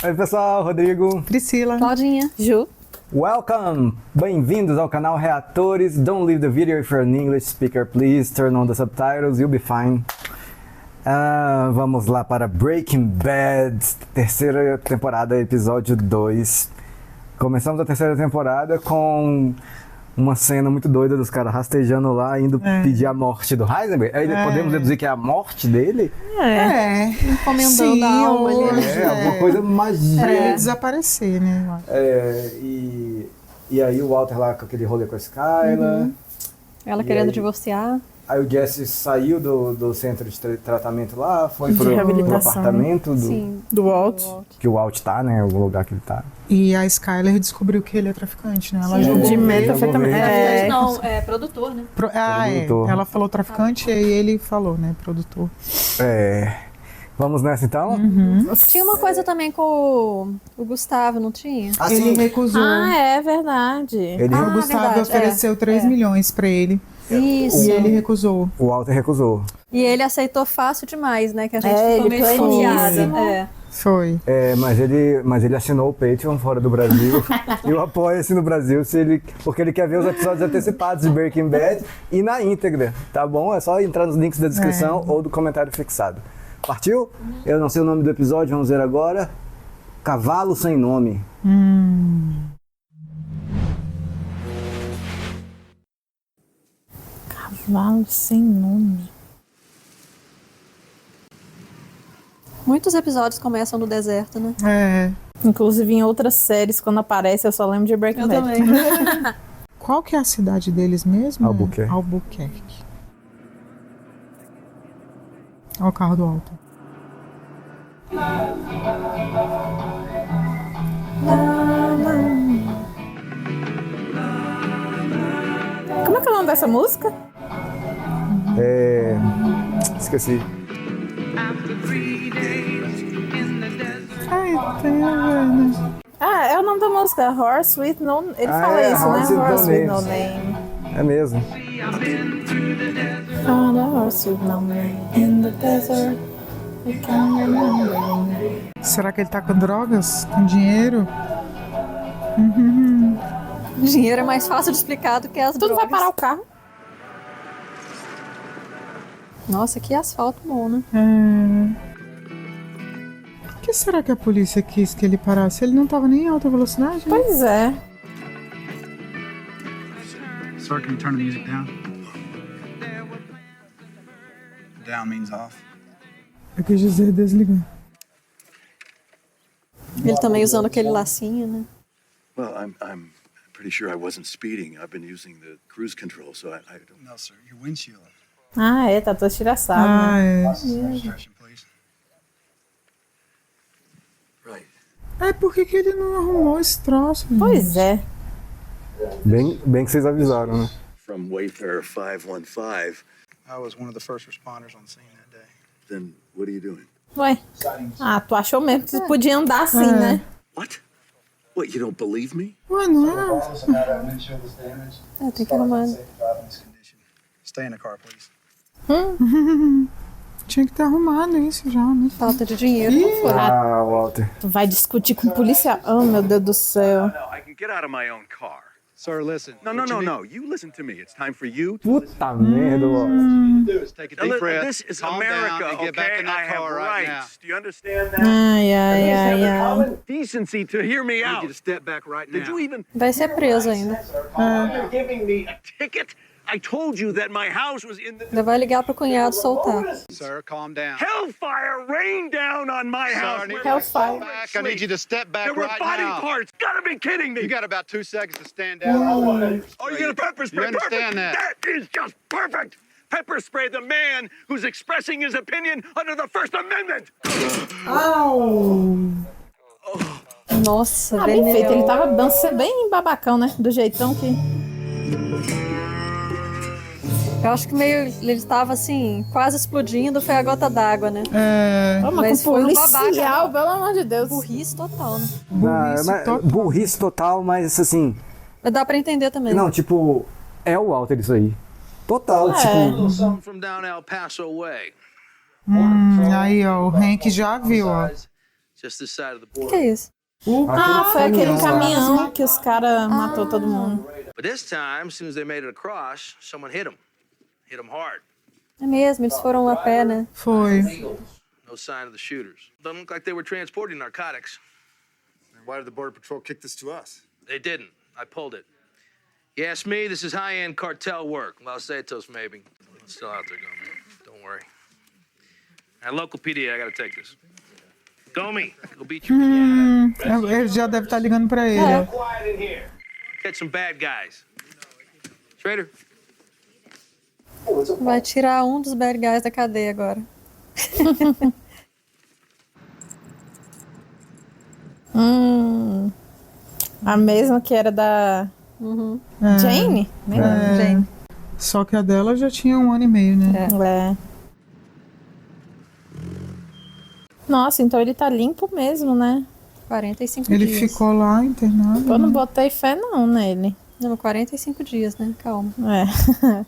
Oi pessoal, Rodrigo, Priscila, Claudinha, Ju. welcome! Bem-vindos ao canal Reatores. Don't leave the video if you're an English speaker, please turn on the subtitles, you'll be fine. Vamos lá para Breaking Bad, terceira temporada, episódio 2. Começamos a terceira temporada com uma cena muito doida dos caras rastejando lá, indo pedir a morte do Heisenberg. Aí podemos deduzir que é a morte dele? Encomendando a alma ali. Alguma coisa magia. Pra ele desaparecer, né? E aí o Walter lá com aquele rolê com a Skylar. Ela querendo divorciar. Aí o Jesse saiu do centro de tratamento lá, foi pro apartamento Do Walt. que o Walt tá, né? O lugar que ele tá. E a Skylar descobriu que ele é traficante, né? Ela Sim. jogou De metanfetamina. Não, é produtor, né? Produtor. Ela falou traficante e aí ele falou, né? Produtor. Vamos nessa então? Tinha uma coisa também com o Gustavo, não tinha? Ele recusou. É verdade. O Gustavo verdade, ofereceu 3 milhões pra ele. Isso. E ele recusou. O Walter recusou. E ele aceitou fácil demais, né? Que a gente ficou ele meio foi desconfiada. Foi. Mas ele assinou o Patreon fora do Brasil. E o Apoia-se no Brasil porque ele quer ver os episódios antecipados de Breaking Bad e na íntegra, tá bom? É só entrar nos links da descrição ou do comentário fixado. Partiu? Eu não sei o nome do episódio, vamos ver agora. Cavalo Sem Nome. Cavalo sem nome. Muitos episódios começam no deserto, né? Inclusive em outras séries, quando aparece, eu só lembro de Breaking Eu Bad. também. Qual que é a cidade deles mesmo? Albuquerque. Albuquerque. Olha o carro do Walter. Como é que é o nome dessa música? Esqueci. É o nome da música, Horse with No... Ele fala isso, Horse né? with Horse No with No Names. Name. É mesmo. On a horse with no name in the desert. I can't remember. Será que ele tá com drogas? Com dinheiro? Dinheiro é mais fácil de explicar do que as Tudo drogas. vai parar o carro. Nossa, que asfalto bom, né? Por que será que a polícia quis que ele parasse? Ele não tava nem em alta velocidade? Né? Pois é. Sir, can you turn the music down? Down means off. Eu quis dizer desligar. Ele também usando aquele lacinho, né? Well, I'm pretty sure I wasn't speeding. I've been using the cruise control, so I don't know. No, sir. Your windshield. Tá todo estilhaçado, né? Registration, please. Right. Por que ele não arrumou esse troço? Pois é. Bem que vocês avisaram, né? From Wayfarer 515. I was one of the first responders on scene that day. Then what are you doing? Ué. Tu achou mesmo que podia andar assim, né? What? What, you don't believe me? Ué, não é? Tem que arrumar. Stay in the car, please. Tinha que ter arrumado isso já, né? Falta de dinheiro, não foi. Walter. Tu vai discutir com o policial. Oh, meu Deus do céu. No, I can get out of my own car. Sir, listen. No. You listen to me. It's time for you. Puta merda, Walter. Just take a deep breath. This is calm America, down, and get back okay? in that I have car right now. rights. Do you understand that? Ai. Common decency to hear me I need out. you to step back right now. Did you even Vai ser preso ainda. You're giving me a ticket? I told you that my house was in the Ainda vai ligar pro cunhado soltar. Sir, calm down. hellfire rained down on my house. Sir, I need you to Hellfire. step back. I need you to step back There were right body now. parts. Gotta be kidding me. You got about 2 seconds to stand down. Oh, you're gonna pepper spray? You understand Perfect. that? That is just perfect. Pepper spray the man who's expressing his opinion under the First Amendment. Nossa, Bem feito. Ele vermelhão. tava bem babacão, né? Do jeitão que... Eu acho que ele tava assim, quase explodindo, foi a gota d'água, né? Mas Mas com foi um policial, babaca. pelo amor de Deus. Burrice total, né? Burrice total, mas assim... Mas dá pra entender também. Não, tipo, é o Walter isso aí. Total, tipo... Some from down El Paso way. Aí, ó, o Hank já viu, ó. Just this side of the O que border. é isso? Foi aquele caminhão que os caras matou todo mundo. But this time, as soon as they made it across, someone hit them. Hit them hard. É mesmo, eles foram a pé, né? Foi. No sign of the shooters. Doesn't look like they were transporting narcotics. Why did the Border Patrol kick this to us? They didn't. I pulled it. You ask me, this is high-end cartel work. Los Santos, maybe. It's still out there, Gomi. Don't worry. At local PD, I gotta take this. Gomi, go beat your Ele já deve estar ligando pra ele. É. quiet in here. Catch some bad guys. Schrader. Vai tirar um dos bad guys da cadeia agora. A mesma que era da Jane? Gente, Só que a dela já tinha 1 ano e meio, né? É. Nossa, então ele tá limpo mesmo, né? 45 Ele dias. ficou lá internado. Eu não botei fé não nele. Não, 45 dias, né? Calma. É.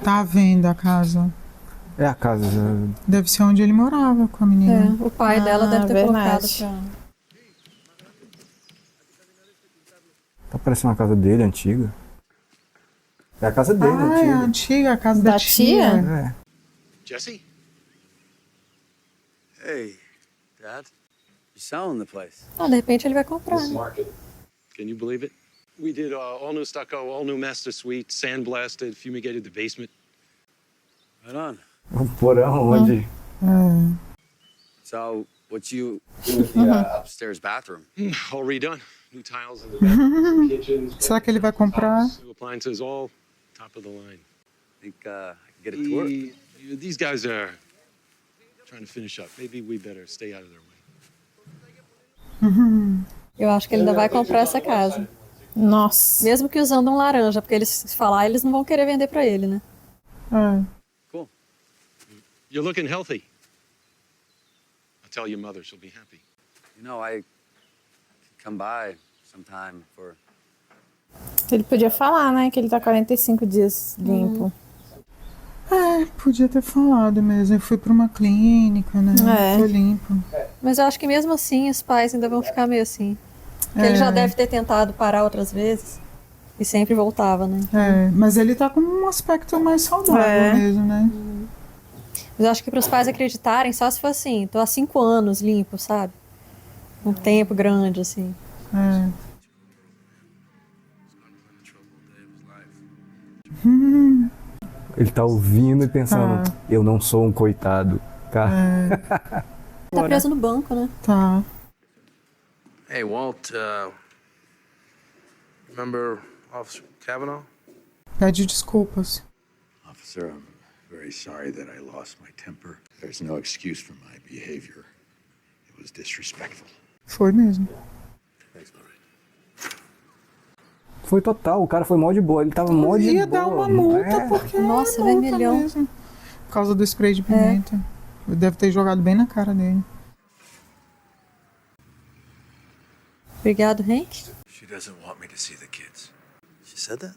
Tá vendo a casa. É a casa. Deve ser onde ele morava com a menina. É, o pai dela deve ter verdade. colocado pra... Tá parecendo a casa dele, antiga. É a casa dele, Ah, é a antiga. antiga, a casa da, Da tia? É. Jesse? Hey, Dad. You're selling the place. Ah, de repente ele vai comprar, né? Can you believe it? We did all new stucco, all new master suite, sandblasted, fumigated the basement. Right on. Um porão onde... So, what you do with the upstairs bathroom? All redone. New tiles in the bathroom, kitchens, Será que ele vai comprar? new appliances, all top of the line. Think I can get it to work? These guys are trying to finish up. Maybe we better stay out of their way. Eu acho que ele ainda vai comprar essa casa. Nossa. Mesmo que usando um laranja, porque eles, se falar, eles não vão querer vender pra ele, né? Cool. You're looking healthy. I'll tell your mother, she'll be happy. You know, I could come by sometime for... Ele podia falar, né? Que ele tá 45 dias limpo. Podia ter falado mesmo. Eu fui pra uma clínica, né? É. Foi limpo. Mas eu acho que mesmo assim os pais ainda vão ficar meio assim. Porque ele já deve ter tentado parar outras vezes e sempre voltava, né? É, mas ele tá com um aspecto mais saudável mesmo, né? Mas eu acho que para os pais acreditarem, só se for assim, tô há 5 anos limpo, sabe? Um tempo grande, assim. É. Ele tá ouvindo e pensando, eu não sou um coitado. Cara. Tá preso no banco, né? Tá. Hey, Walt, remember Officer Kavanaugh? Pede desculpas. Officer, I'm very sorry that I lost my temper. There's no excuse for my behavior. It was disrespectful. Foi mesmo. Thanks, Lorraine. Foi total, o cara foi mó de boa. Ele tava mó de boa. Ia dar uma multa, porque Nossa, é multa vermelhão. mesmo. Por causa do spray de pimenta. Deve ter jogado bem na cara dele. Obrigado, Hank. She doesn't want me to see the kids. She said that?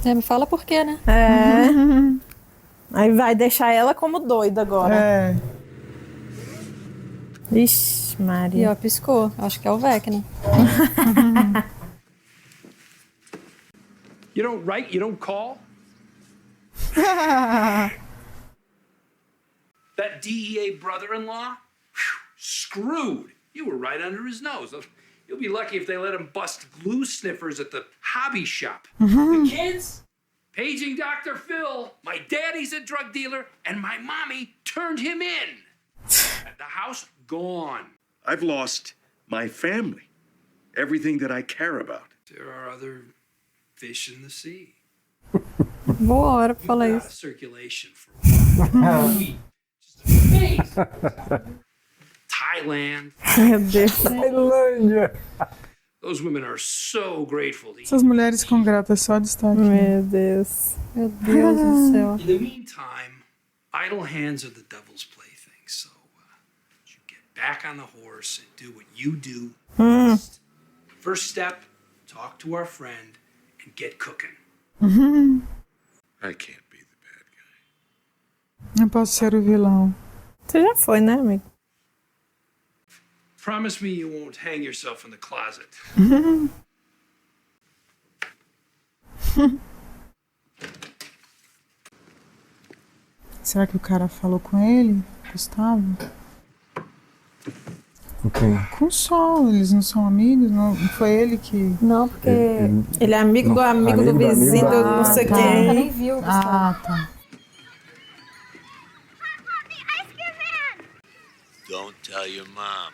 Me fala por quê, né? Aí vai deixar ela como doida agora. É. Ixi, E Maria. ó, piscou. Acho que é o Vec, né? You don't write, you don't call? That DEA brother-in-law? Screwed. You were right under his nose. You'll be lucky if they let him bust glue sniffers at the hobby shop. The kids? Paging Dr. Phil. My daddy's a drug dealer, and my mommy turned him in. The house, gone. I've lost my family. Everything that I care about. There are other fish in the sea. Boa hora pra falar Out of isso. circulation for a week. Just amazing. Thailand. Meu Deus. Tailândia. Those women are so grateful to Essas mulheres com gratas só destaque. Meu Deus. Meu Deus do céu. In the meantime, idle hands are the devil's plaything. So you get back on the horse and do what you do. First step, talk to our friend and get cooking. I can't be the bad guy. Eu posso ser o vilão. Você já foi, né, amigo? Promise me you won't hang yourself in the closet. Será que o cara falou com ele, Gustavo? Ok. Com o Sol, eles não são amigos? Não foi ele que... Não, porque Ele é amigo do amigo do amigo do vizinho, amigo. do não sei nunca quem. nem viu o Gustavo. Ah, tá. Don't tell your mom.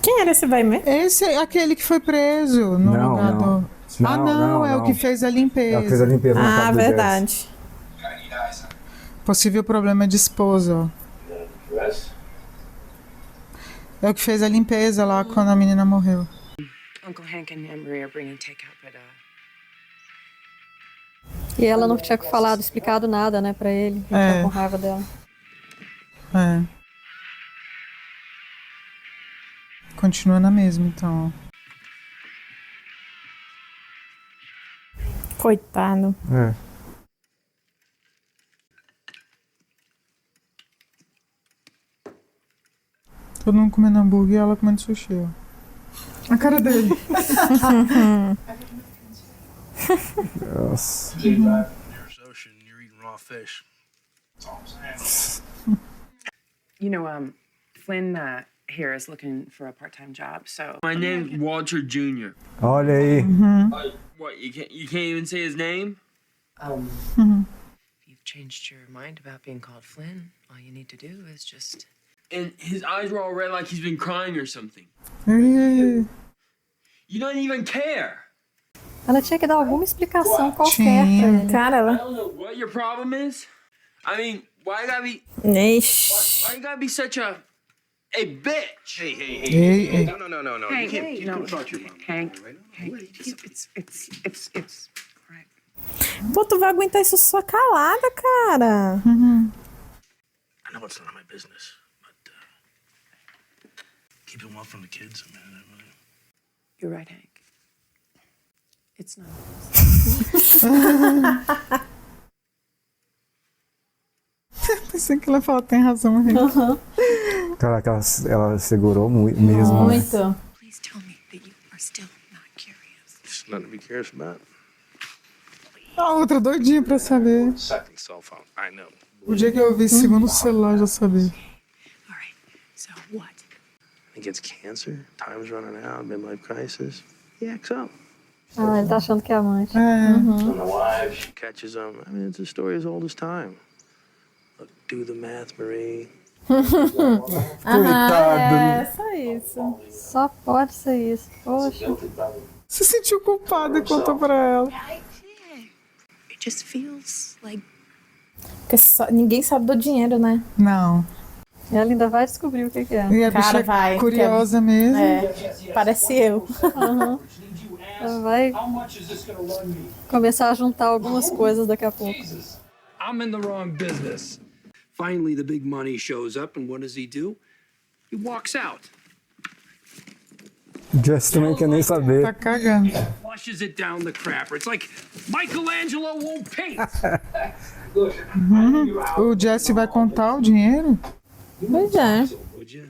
Quem era esse vai mesmo? Esse é aquele que foi preso no Não, lugar não. do... Ah, não, é o que fez a É o que fez a limpeza. limpeza na Ah, casa do Jesse. verdade. Possível problema de esposa, ó. É o que fez a limpeza lá quando a menina morreu. Uncle Hank and Aunt Marie are bringing takeout, but E ela não tinha falado, explicado nada, né, pra ele. Ele É. tá com raiva dela. É. Continua na mesma, então, ó. Coitado. É. Todo mundo comendo hambúrguer e ela comendo sushi, ó. A cara dele. Nossa. Ocean, you're eating raw fish. you know, Flynn here is looking for a part-time job, so My name's Walter Jr. Olha aí. What, you can't even say his name? if you've changed your mind about being called Flynn, all you need to do is just And his eyes were all red like he's been crying or something. Ih, You don't even care. Ela tinha que dar alguma explicação qualquer pra Tinha. ele. Cara, I ela... don't know what your problem is. I mean, why you gotta be Ixi. why you gotta be such a bitch? Hey, hey, hey. ei, ei. No. Hank, no, Hank, it's right. Pô, tu vai aguentar isso só calada, cara. I know it's none of my business, but keep it well from the kids, man. You're right, Hank. It's not. Pensei que ela falou, tem razão, Henrique. Caraca, ela segurou mesmo. Né? Muito. Please tell me that you are still not curious. It's nothing to be curious about. A outra doidinha pra saber. Second cell phone, I know. O dia que eu vi segundo celular, já sabia. All right, so what? He gets cancer, time's running out, midlife crisis. He acts up. Ah, ele tá achando que é amante. She catches him. I mean, it's a story as old as time. Look, do the math, Marie. Coitado. É, só isso. Só pode ser isso. Poxa. Se sentiu culpada e contou pra ela. It just feels like Porque ninguém sabe do dinheiro, né? Não. Ela ainda vai descobrir o que é. E a Cara, bicha vai, curiosa mesmo. É, parece eu. Ela vai começar a juntar algumas coisas daqui a pouco. I'm in the wrong business. Finally, the big money shows up, and what does he do? He walks out, Jess também quer nem Tá saber. cagando. flushes it down the crapper. It's like Michelangelo won't paint. O Jesse vai contar o dinheiro? Pois é. Would you?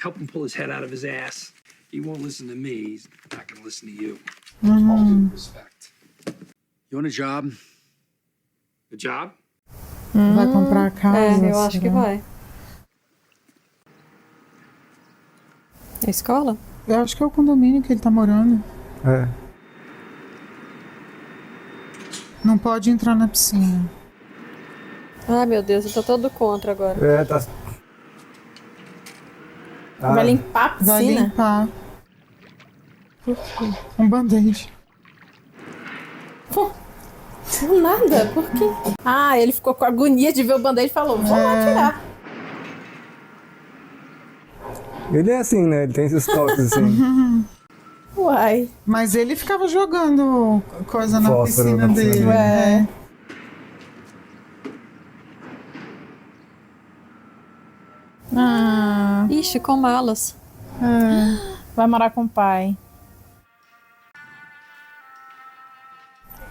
Help him pull his head out of his ass. He won't listen to me. He's not going to listen to you. All due respect. You want a job? The job? Vai comprar a casa? É, eu acho será? que vai. É escola? Eu acho que é o condomínio que ele tá morando. É. Não pode entrar na piscina. Ai, meu Deus, eu tô todo contra agora. É, tá. Vai limpar a Vai piscina? limpar. Por quê? Um band-aid. Pô, nada, por quê? Ah, ele ficou com agonia de ver o band-aid e falou, vou lá tirar. Ele é assim, né? Ele tem esses toques assim. Uai. Mas ele ficava jogando coisa na Fósforo piscina na piscina dele. dele. É. Ah, Ixi, com malas. vai morar com o pai.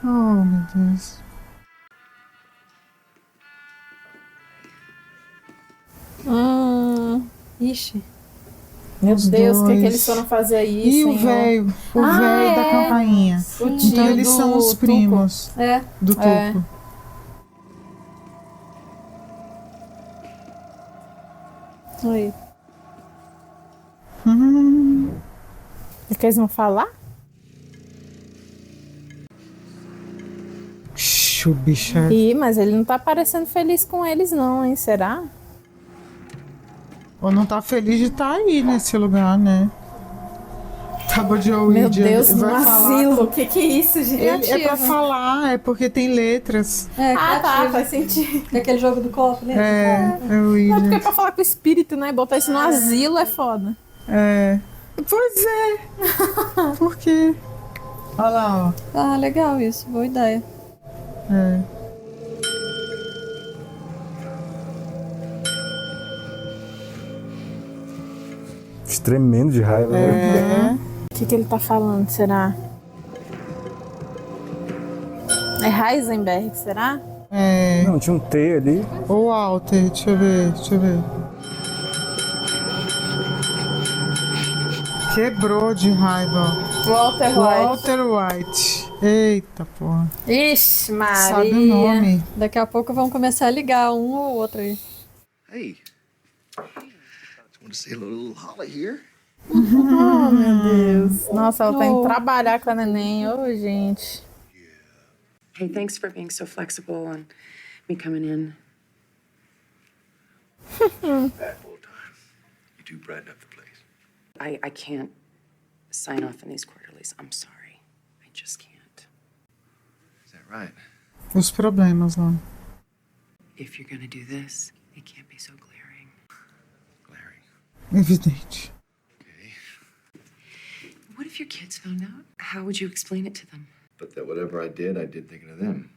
Oh, meu Deus. Ixi. Meu Os Deus, o que dois. eles foram fazer aí, E o Senhor? velho da campainha. O Então tio eles são do os primos do Tuco. Aí. O que eles vão falar? O bicho é... Ih, mas ele não tá parecendo feliz com eles não, hein? Será? Ou não tá feliz de estar aí nesse lugar, né? Acabou de ouvir. Meu Deus, vai no falar asilo. O que é isso, gente? É pra falar, é porque tem letras. Tá, faz sentido. É aquele jogo do copo, né? É o Não, porque Ouija. é pra falar com o espírito, né? Botar isso no asilo é foda. É. Pois é. Por quê? Olha lá, ó. Ah, legal isso. Boa ideia. É. Tremendo de raiva, né? O que ele tá falando, será? É Heisenberg, será? É. Não, tinha um T ali. Ou Walter, deixa eu ver. Quebrou de raiva, ó. Walter White. Eita, porra. Ixi, Maria. Sabe o nome. Daqui a pouco vão começar a ligar um ou outro aí. Hey, want to say a little Holly here? Oh, meu Deus. Nossa, ela tá indo trabalhar com a neném. Ô, gente. Hey, thanks for being so flexible and me coming in. That full time. You do brighten up the place. I can't sign off on these quarterlies. I'm sorry. I just can't. Is that right? Os problemas lá. If you're gonna do this, it can't be so glaring. Evidente. What if your kids found out? How would you explain it to them? But that whatever I did thinking of them.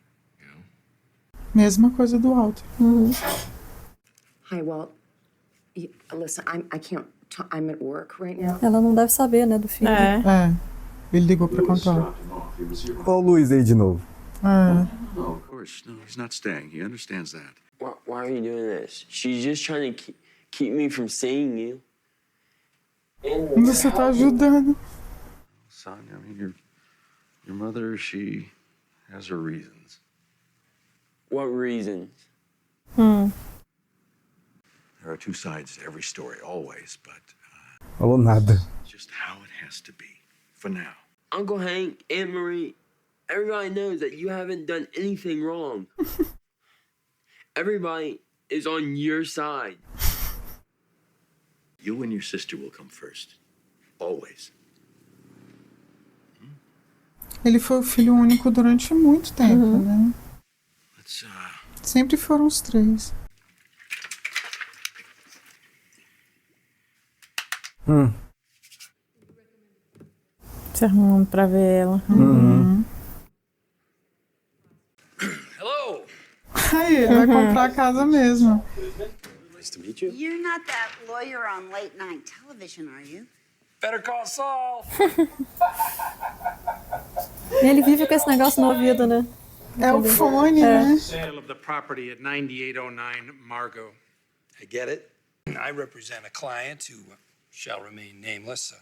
Mesma coisa do Walter. Hi, well, listen, I can't. I'm at work right now. Ela não deve saber, né, do filho. É. Ele ligou pra contar. Olha o Luiz aí de novo. No, of course. No, he's not staying. He understands that. Why are you doing this? She's just trying to keep me from seeing you. Você tá ajudando. Son, I mean, your mother, she has her reasons. What reasons? There are two sides to every story, always, but Falou nada. just how it has to be for now. Uncle Hank, Aunt Marie, everybody knows that you haven't done anything wrong. Everybody is on your side. You and your sister will come first. Always. Ele foi o filho único durante muito tempo, né? Let's, Sempre foram os três. Se arrumando pra ver ela. Hello. Aí, ele vai comprar a casa mesmo. nice to meet you. You're not that lawyer on late night television, are you? Better call Saul. Ele vive com esse negócio no ouvido, né? É o fone, né? Sale of the property at 9809 Margot. I get it. I represent a client who shall remain nameless.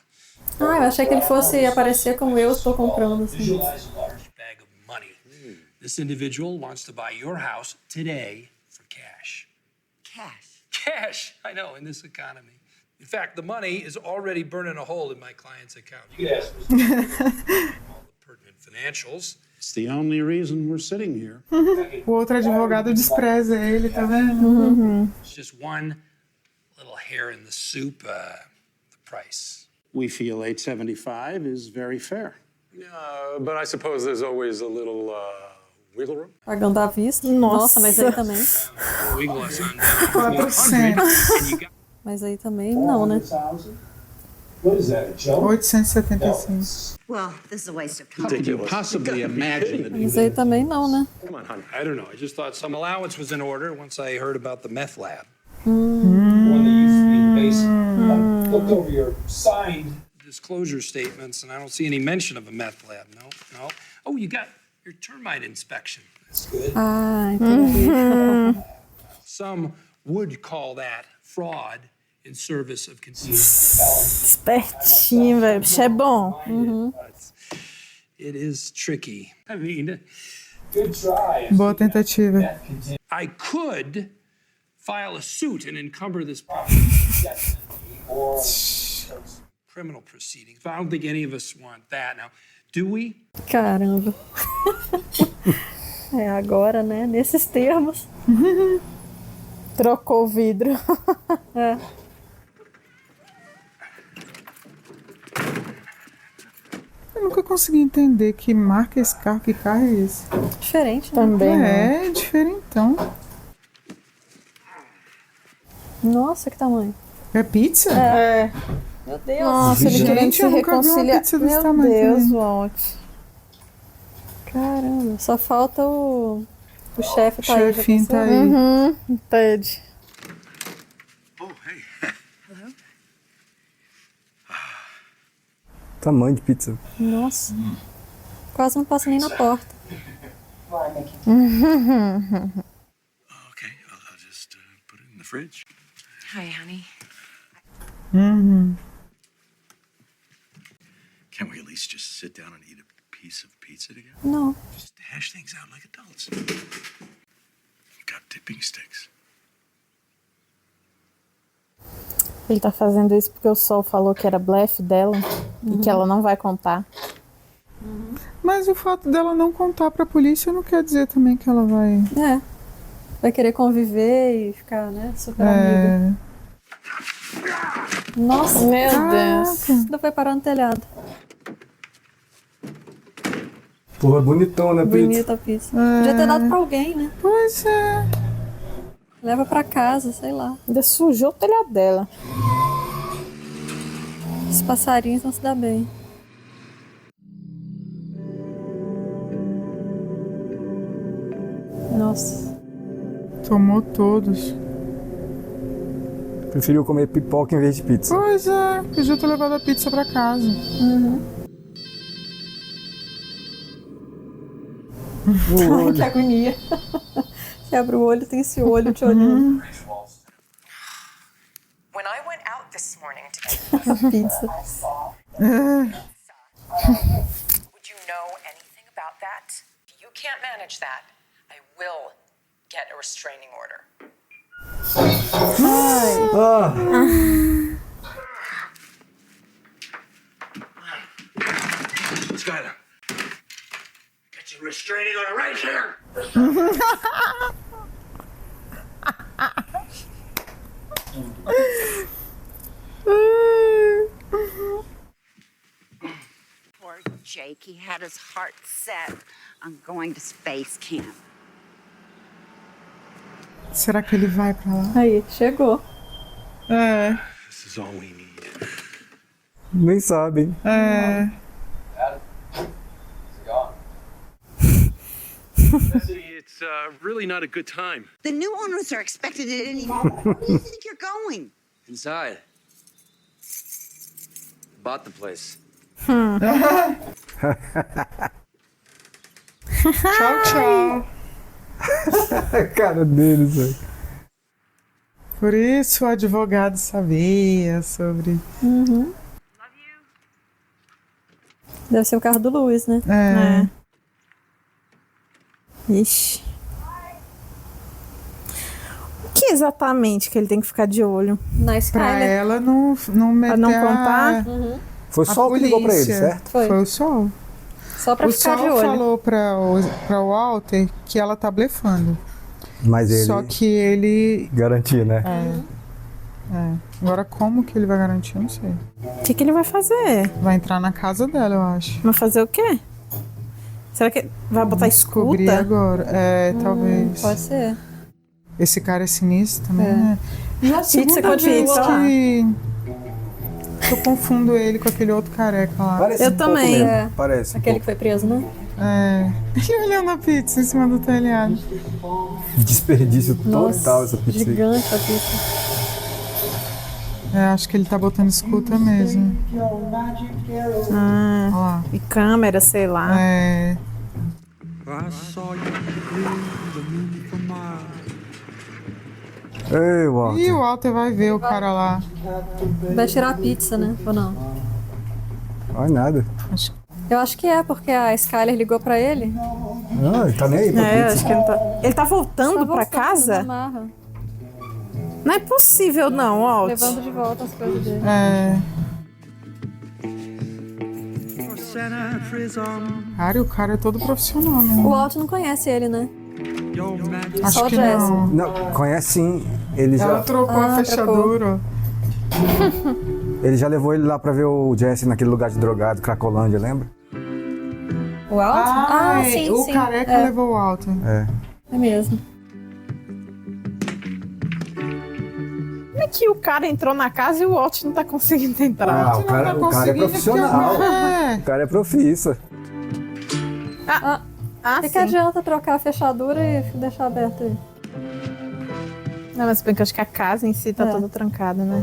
Eu achei que ele fosse aparecer como eu estou comprando. Assim. Bag of money. This individual wants to buy your house today for cash. Cash. Cash, I know, in this economy. In fact, the money is already burning a hole in my client's account. You can ask for all the pertinent financials. It's the only reason we're sitting here. O outro advogado despreza ele, tá vendo? It's just one little hair in the soup, the price. We feel $875 is very fair. But I suppose there's always a little wiggle room. Pagando à vista. Nossa, mas aí também. Wiggle us on 400. Mas aí também não, né? What is that, a joke? 875. Well, this is a waste of time. How could you possibly imagine that Mas aí também não, né? Come on, honey. I don't know. I just thought some allowance was in order once I heard about the meth lab. one that used to be the base? I looked over your signed Disclosure statements, and I don't see any mention of a meth lab. No. Oh, you got your termite inspection. Ah, entendi. Some would call that fraud in service of concealment. Espertinho, velho. Bicho é bom. It is tricky. I mean, good try. Boa tentativa. I could file a suit and encumber this property or criminal proceedings, but I don't think any of us want that. Now, do we? Caramba. É agora, né? Nesses termos. Trocou o vidro. É. Eu nunca consegui entender que marca é esse carro, que carro é esse. Diferente, né? Também, É, diferentão. Nossa, que tamanho. É pizza? É. Meu Deus. Nossa, ele querendo se eu nunca vi uma reconciliar. pizza desse Meu tamanho Deus, também. Walt. Caramba, só falta o chefe tá aí. Chefinho tá aí. Ted. Oh, hey. Tamanho de pizza. Nossa. Quase não passa nem na porta. Okay, I'll just put it in the fridge. Hi, honey. Can't we at least just sit down and eat a piece of pizza together? Não. Just hash things out like adults. You've got dipping sticks. Ele tá fazendo isso porque o Sol falou que era blefe dela e que ela não vai contar. Mas o fato dela não contar pra polícia não quer dizer também que ela vai... É. Vai querer conviver e ficar, né, super amiga. Nossa. Meu Deus. Ainda foi parar no telhado. Porra, bonitona a pizza. Bonita a pizza. Podia ter dado pra alguém, né? Pois é. Leva pra casa, sei lá. Ainda sujou o telhado dela. Os passarinhos vão se dar bem. Nossa. Tomou todos. Preferiu comer pipoca em vez de pizza. Pois é, podia ter levado a pizza pra casa. Ai, que agonia. Você abre o olho, tem esse olho te olhando. When I went out this morning to get Pizza. would you know anything about that? If you can't manage that, I will get a restraining order. Skylar, get your restraining order right here. Poor Jake, he had his heart set on going to space camp. Será que ele vai pra lá? Aí, chegou. É. This is all we need. Nem sabem. É. It's really not a good time. The new owners are expected at any moment. Where do you think you're going? Inside. Bought the place. Tchau, tchau. A cara deles, velho. Por isso o advogado sabia sobre... Deve ser o carro do Luiz, né? É. Ixi. O que exatamente que ele tem que ficar de olho? Na Pra Skyler. ela não meter Pra não contar? Foi a só o que ligou pra ele, polícia. certo? Foi. Foi o Sol. Só pra O ficar de Sol olho. falou pra o Walter que ela tá blefando. Mas ele Só que ele... garantiu, né? Agora como que ele vai garantir, eu não sei. O que ele vai fazer? Vai entrar na casa dela, eu acho. Vai fazer o quê? Será que vai botar Descobrir escuta? agora. É, talvez. Pode ser. Esse cara é sinistro também, né? Já a segunda continua vez lá. que eu confundo ele com aquele outro careca lá. Parece Eu um pouco também. mesmo, É. Parece um Aquele pouco. que foi preso, né? É. Ele olhando a pizza em cima do telhado. Desperdício Nossa, total essa pizza aí. gigante a pizza. É, acho que ele tá botando escuta mesmo. Olha lá. E câmera, sei lá. É. Ei, Walter. E o Walter vai ver o cara lá. Vai tirar a pizza, né? Ou não? Não é nada. Eu acho que é, porque a Skyler ligou pra ele. Não, ele tá nem aí pra pizza. Acho que ele tá... Ele tá voltando pra casa? Não é possível não, Walt. Levando de volta as coisas dele. Cara, o cara é todo profissional, né? O Walt não conhece ele, né? Acho Só o que Jesse. não. Não, conhece sim. Ele Ela já, trocou a fechadura. ele já levou ele lá pra ver o Jesse naquele lugar de drogado, Cracolândia, lembra? O Walt? Sim, o sim. careca levou o Walter. É mesmo. Como é que o cara entrou na casa e o Walt não tá conseguindo entrar? O cara é profissional. O cara é profissa. O que adianta trocar a fechadura e deixar aberto aí? Não, mas bem que eu acho que a casa em si tá toda trancada, né?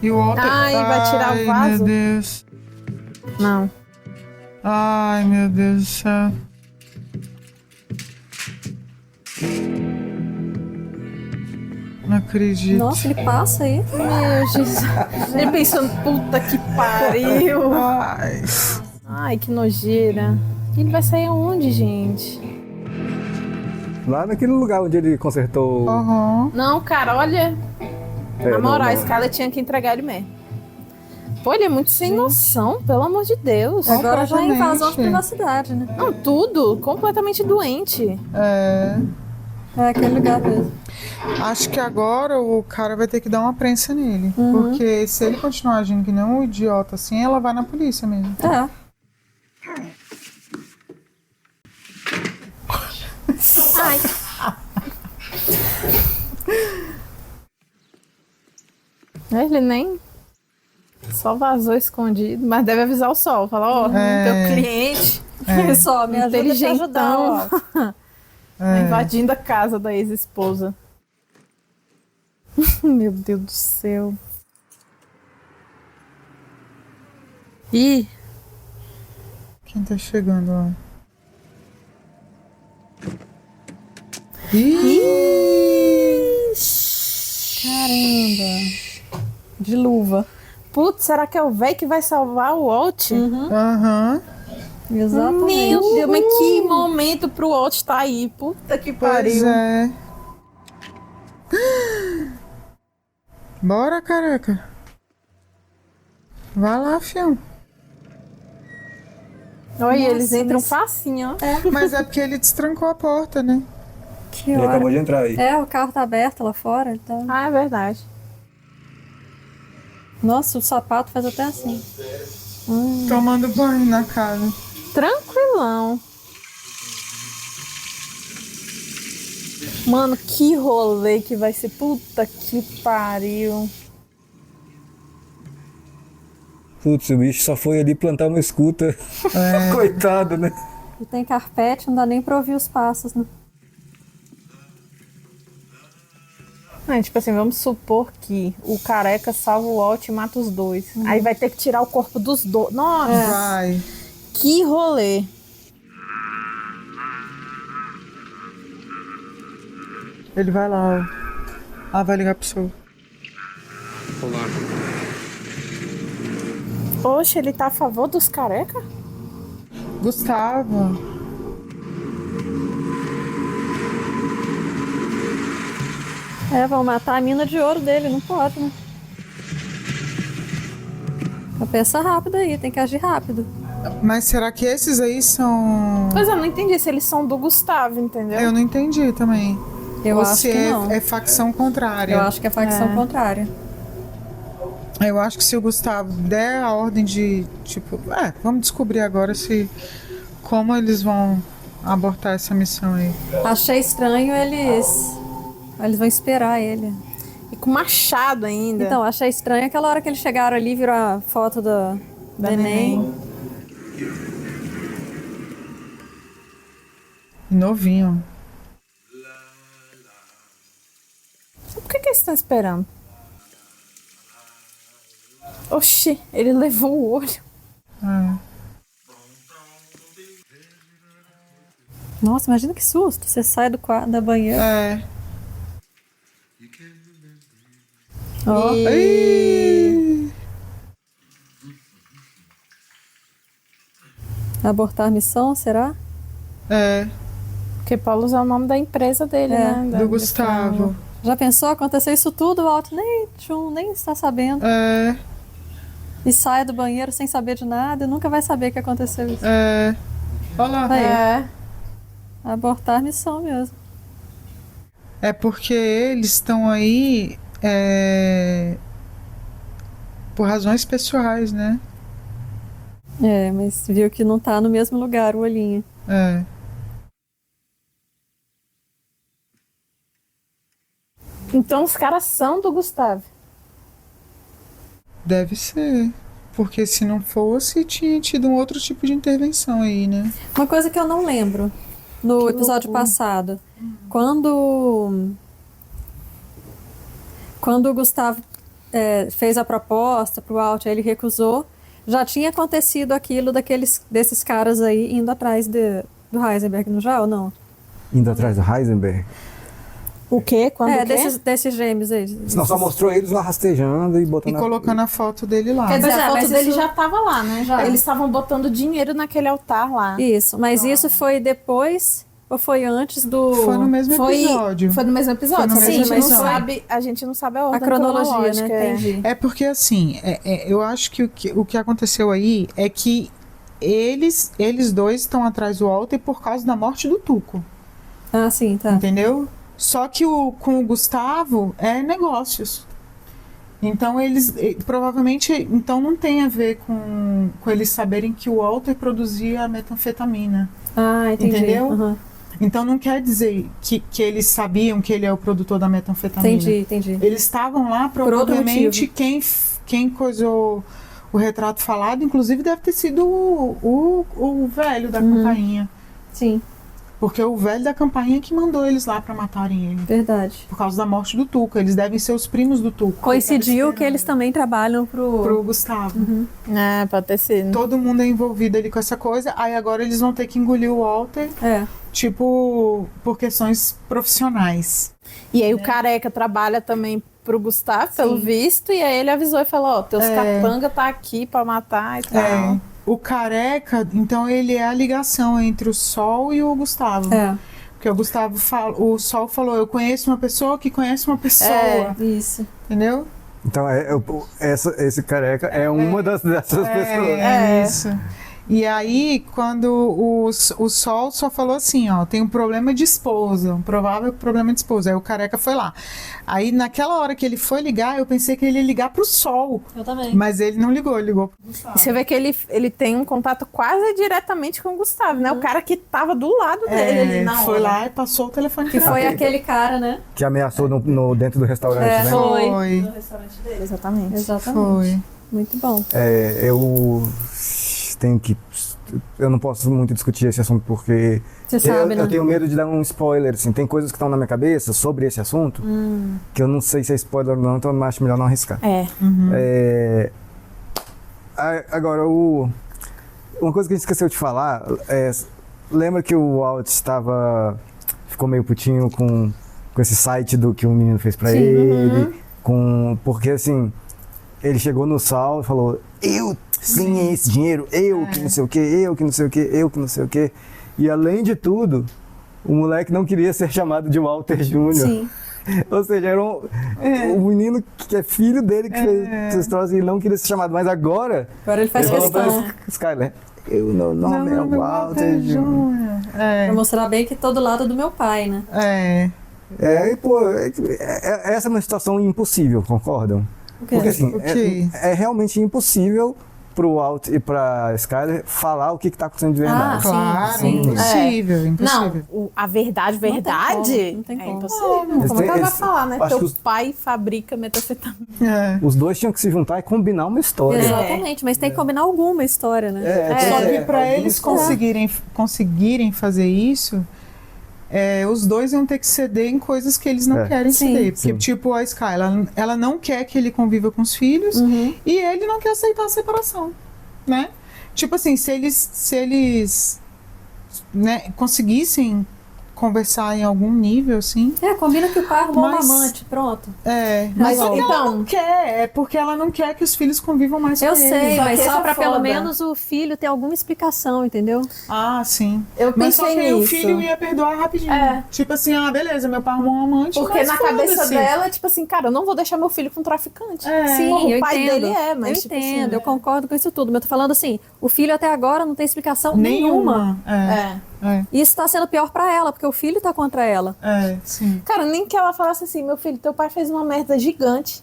E o Walter... Ai, vai tirar o vaso? Meu Deus. Não. Ai, meu Deus do céu. Não acredito. Nossa, ele passa aí? Meu Jesus. Ele pensando, puta que pariu. Ai, que nojeira. Ele vai sair aonde, gente? Lá naquele lugar onde ele consertou. Não, cara, olha. Na moral, a Skyler tinha que entregar ele mesmo. Pô, ele é muito sem noção, pelo amor de Deus. Agora já invasou a privacidade, né? Não, tudo. Completamente doente. É aquele lugar mesmo. Acho que agora o cara vai ter que dar uma prensa nele. Porque se ele continuar agindo que nem um idiota assim, ela vai na polícia mesmo. Ai. Ele nem... Só vazou escondido, mas deve avisar o Sol. Falar, ó, teu cliente. Só, me ajuda a te ajudar, ó. Tá invadindo a casa da ex-esposa. Meu Deus do céu. Ih. Quem tá chegando lá? Caramba. De luva. Putz, será que é o velho que vai salvar o Walt? Exatamente. Meu Deus, mas que momento pro Walt estar aí. Puta que pariu. Bora, careca. Vai lá, fião. Olha, Nossa, eles entram mas- facinho, ó. Mas é porque ele destrancou a porta, né? Que Ele hora. acabou de entrar aí. É, o carro tá aberto lá fora, então... Ah, é verdade. Nossa, o sapato faz até assim. Tomando banho na casa. Tranquilão. Mano, que rolê que vai ser. Puta que pariu. Putz, o bicho só foi ali plantar uma escuta. Coitado, né? E tem carpete, não dá nem pra ouvir os passos, né? Não, tipo assim, vamos supor que o careca salva o Walt e mata os dois. Aí vai ter que tirar o corpo dos dois. Nossa! Vai. Que rolê. Ele vai lá, ó. Ah, vai ligar pro seu. Hold on. Poxa, ele tá a favor dos careca? Gustavo. É, vão matar a mina de ouro dele, não pode, né? Pensa rápido aí, tem que agir rápido. Mas será que esses aí são... Mas eu não entendi se eles são do Gustavo, entendeu? Eu não entendi também. Eu Ou acho se que não. é facção contrária. Eu acho que é facção contrária. Eu acho que se o Gustavo der a ordem de, tipo... vamos descobrir agora como eles vão abortar essa missão aí. Achei estranho eles vão esperar ele. E com machado ainda. Então, achei estranho aquela hora que eles chegaram ali, viram a foto da neném. Novinho. Por que eles estão esperando? Oxi, ele levou o olho. Nossa, imagina que susto. Você sai da banheira. É. Ó. Abortar a missão, será? É. Porque Paulo é o nome da empresa dele, né? Do Gustavo. Já pensou acontecer isso tudo, o Walt nem está sabendo. É. E sai do banheiro sem saber de nada e nunca vai saber que aconteceu isso. É. Olha lá. Aí. Abortar a missão mesmo. É porque eles estão aí por razões pessoais, né? É, mas viu que não tá no mesmo lugar o olhinho. É. Então os caras são do Gustavo. Deve ser. Porque se não fosse, tinha tido um outro tipo de intervenção aí, né? Uma coisa que eu não lembro no episódio passado. Quando o Gustavo fez a proposta pro Walt, ele recusou, já tinha acontecido aquilo desses caras aí indo atrás do Heisenberg, não já ou não? Indo atrás do Heisenberg? O quê? Quando o quê? Desses gêmeos aí. Não, só mostrou eles lá rastejando e botando... E colocando a foto dele lá. Quer dizer, a foto dele isso... já tava lá, né? Já. Eles estavam botando dinheiro naquele altar lá. Isso, mas isso foi depois ou foi antes do... Foi no mesmo episódio. Foi no mesmo episódio. Foi no mesmo Sim, a gente não sabe a ordem cronologia, né? Entendi. É porque assim, eu acho que o que aconteceu aí é que eles dois estão atrás do Walter por causa da morte do Tuco. Ah, sim, tá. Entendeu? Só que com o Gustavo é negócios. Então eles provavelmente então não tem a ver com eles saberem que o Walter produzia a metanfetamina. Ah, entendi. Entendeu? Uhum. Então não quer dizer que eles sabiam que ele é o produtor da metanfetamina. Entendi. Eles estavam lá, provavelmente quem coisou o retrato falado, inclusive deve ter sido o velho da campainha. Sim. Porque o velho da campainha que mandou eles lá pra matarem ele. Verdade. Por causa da morte do Tuco. Eles devem ser os primos do Tuco. Coincidiu que eles também trabalham pro Gustavo. Uhum. É, pode ter sido. Todo mundo é envolvido ali com essa coisa. Aí agora eles vão ter que engolir o Walter. Tipo, por questões profissionais. E aí o Careca trabalha também pro Gustavo, pelo visto. E aí ele avisou e falou, teus capanga tá aqui pra matar e tal. O Careca, então ele é a ligação entre o Sol e o Gustavo. Porque o Gustavo o Sol falou, eu conheço uma pessoa que conhece uma pessoa. Isso. Entendeu? Então esse Careca é uma dessas pessoas. Isso. E aí, quando o Sol só falou assim, ó, tem um problema de esposa, um provável problema de esposa. Aí o Careca foi lá. Aí, naquela hora que ele foi ligar, eu pensei que ele ia ligar pro Sol. Eu também. Mas ele não ligou, ele ligou pro Gustavo. Você vê que ele tem um contato quase diretamente com o Gustavo, né? O cara que tava do lado dele ali na hora. Foi lá e passou o telefone. Que foi aquele cara, né? Que ameaçou dentro do restaurante, né? Foi. No restaurante dele, exatamente. Foi. Muito bom. Eu não posso muito discutir esse assunto porque Você sabe, né? eu tenho medo de dar um spoiler, assim, tem coisas que estão na minha cabeça sobre esse assunto que eu não sei se é spoiler ou não, então eu acho melhor não arriscar. Agora, uma coisa que a gente esqueceu de falar lembra que o Walt ficou meio putinho com esse site que o menino fez pra ele, porque assim, ele chegou no Sal e falou, eu ganhei esse dinheiro, que não sei o que, eu que não sei o que, eu que não sei o que. E além de tudo, o moleque não queria ser chamado de Walter Jr. Sim. Ou seja, era o menino que é filho dele que fez essas troças e não queria ser chamado. Mas agora ele faz questão. Skyler, meu nome é Walter Jr. Pra mostrar bem que todo lado do meu pai, né? Essa é uma situação impossível, concordam? Porque assim, é realmente impossível pro Walt e pra Skyler falar o que tá acontecendo de verdade. Claro, impossível, impossível. Não, a verdade, não tem como. É impossível. Como é que ela vai falar, né? Teu pai fabrica metanfetamina. Os dois tinham que se juntar e combinar uma história. Exatamente, mas tem que combinar alguma história, né? Só que pra eles conseguirem fazer isso, os dois iam ter que ceder em coisas que eles não querem ceder. Porque, tipo, a Skyler, ela não quer que ele conviva com os filhos e ele não quer aceitar a separação, né? Tipo assim, se eles né, conseguissem conversar em algum nível, assim. Combina que o pai arrumou uma amante, pronto. Mas então, ela não quer, é porque ela não quer que os filhos convivam mais com eu ele. sei, mas só pra pelo foda. menos o filho ter alguma explicação, entendeu? Ah, sim. Eu Mas só pensei que aí o nisso. filho ia perdoar rapidinho. Tipo assim, beleza, meu pai arrumou um amante, Porque mas na cabeça foda-se. dela, tipo assim, cara, eu não vou deixar meu filho com traficante. Sim, Porra, eu o pai entendo. dele mas eu tipo entendo, assim, eu concordo com isso tudo. Mas eu tô falando assim, o filho até agora não tem explicação nenhuma. Isso tá sendo pior pra ela, porque o filho tá contra ela. Sim. Cara, nem que ela falasse assim, meu filho, teu pai fez uma merda gigante,